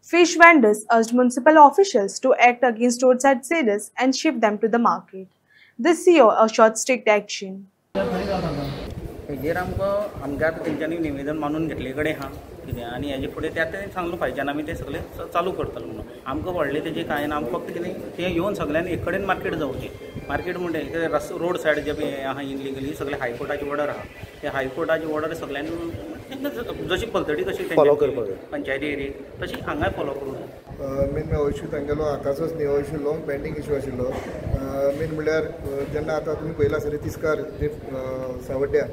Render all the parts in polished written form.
Fish vendors urged municipal officials to act against roadside sellers and shift them to the market. The CEO assured strict action. हेजेर आमकां आतां तेंच्यांनी निवेदन मानून घेतले कडेन आहा कितें आनी हेजे फुडें तें सांगलो पाहिजे आनी आमी तें सगळें चालू करतलो म्हणून आमकां व्हडलें तेजें कांय ना आमकां फक्त कितें तें येवन सगळ्यांनी एक कडेन मार्केट जावचें मार्केट म्हणजे रोड सायड जे पळय आहा इनलिगली सगळें हायकोर्टाची ऑर्डर आहा ते हायकोर्टाची ऑर्डर सगळ्यांनी जशी पलतडी कशी फॉलो करपाक पंचायती एरियेक तशी हांगाय फॉलो करूं मेन हो इश्यू तांगेलो आतांचोच न्ही हो इश्यू लॉंग पेंडींग इश्यू आशिल्लो मेन म्हणल्यार जेन्ना आतां तुमी पयला सर तिस्कार जे सावड्ड्या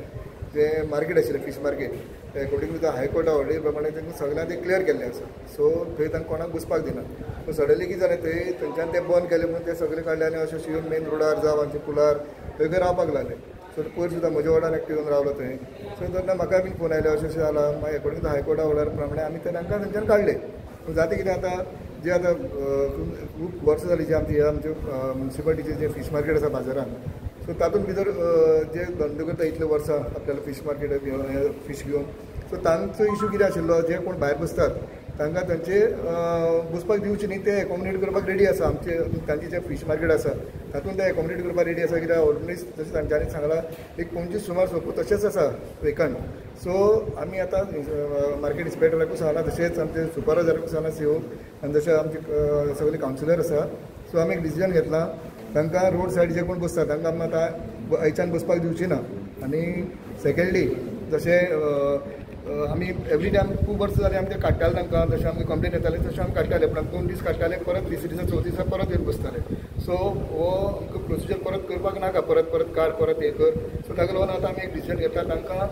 जे मार्केट आशिल्लें fish market according to the हायकोर्टा ऑर्डरी प्रमाणे तांकां सगळ्यांक ते क्लियर केल्लें आसा सो थंय तांकां कोणाक घुसपाक दिना सो सडनली कितें जालें थंय थंयच्यान ते बंद केलें म्हणून ते सगळे काडले आनी अशें येवन मेन रोडार जावं आमच्या पुलार थंय रावपाक लागले सो पयर सुद्दां म्हज्या वार्डान एकटो येवन रावलो थंय सो तेन्ना म्हाका बीन फोन आयलो अशें जाला मागीर अकॉर्डिंग टू हायकोर्टा ऑर्डर प्रमाणे आमी ते तांकां थंयच्यान काडले जाता कितें आतां जे आतां खूब वर्सां जालीं जे आमचे म्युन्सिपालिटीचे जे फीश मार्केट आसा बाजारांत सो तातूंत भितर जे धंदो करता इतले वर्सां आपल्याला फीश मार्केट फीश घेवन सो तांचो इश्यू कितें आशिल्लो जे कोण भायर बसतात तांकां तांचे बसपाक दिवचे न्ही ते एकोमोडेट करपाक रेडी आसा आमचे तांचे जे फीश मार्केट आसा तातूंत ते एकोमोडेट करपाक रेडी आसा कित्याक ऑलरेडी जशें तांच्यांनी सांगलां एक 25 सुमार सोपो तशेंच आसा वेकंट सो आमी आतां मार्केट इन्स्पेक्टराकूय सांगला तशेंच आमचे सुपरवायझराकूय सांगला सीओ आनी जशें आमचे सगळे कावन्सिलर आसा सो आमी एक डिसिजन घेतलां तांकां रोड सायड जे कोण बसता तांकां आमी आतां हायच्यान बसपाक दिवची ना आनी सेकेंडली जशें आमी एवरी टायम खूब वर्सां जालीं आमी ते काडटाले तांकां जशें आमकां कंप्लेन येताले तशें आमी काडटाले पूण 2 दीस काडटाले परत तिसरे दिसा चवथी दिसा परत येवन बसताले सो हो आमकां प्रोसिजर परत करपाक नाका परत काड परत हे कर सो ताका लागून आतां आमी एक डिसिजन घेतला तांकां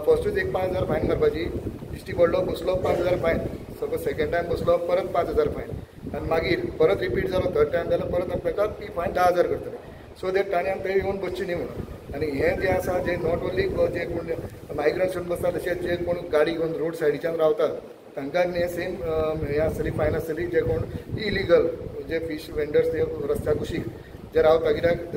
फस्टूच एक 5,000 फायन मारपाची दिश्टी पडलो बसलो 5,000 फायन सपोज सेकेंड टायम बसलो परत 5,000 फायन आनी मागीर परत रिपीट जालो थर्ड टायम जाल्यार परत आमी ताका ती फायन 10,000 करतले सो दॅट ताणें आमी थंय येवन बसची न्ही म्हणून आनी हें जें आसा जें नॉट ओन्ली जे कोण मायग्रंट्स येवन बसता तशेंच जे कोण गाडी घेवन रोड सायडीच्यान रावतात तांकां हें सेम हें आसतली फायन आसतली जे कोण इलिगल जे फीश वेंडर्स ते रस्त्या कुशीक जे रावता कित्याक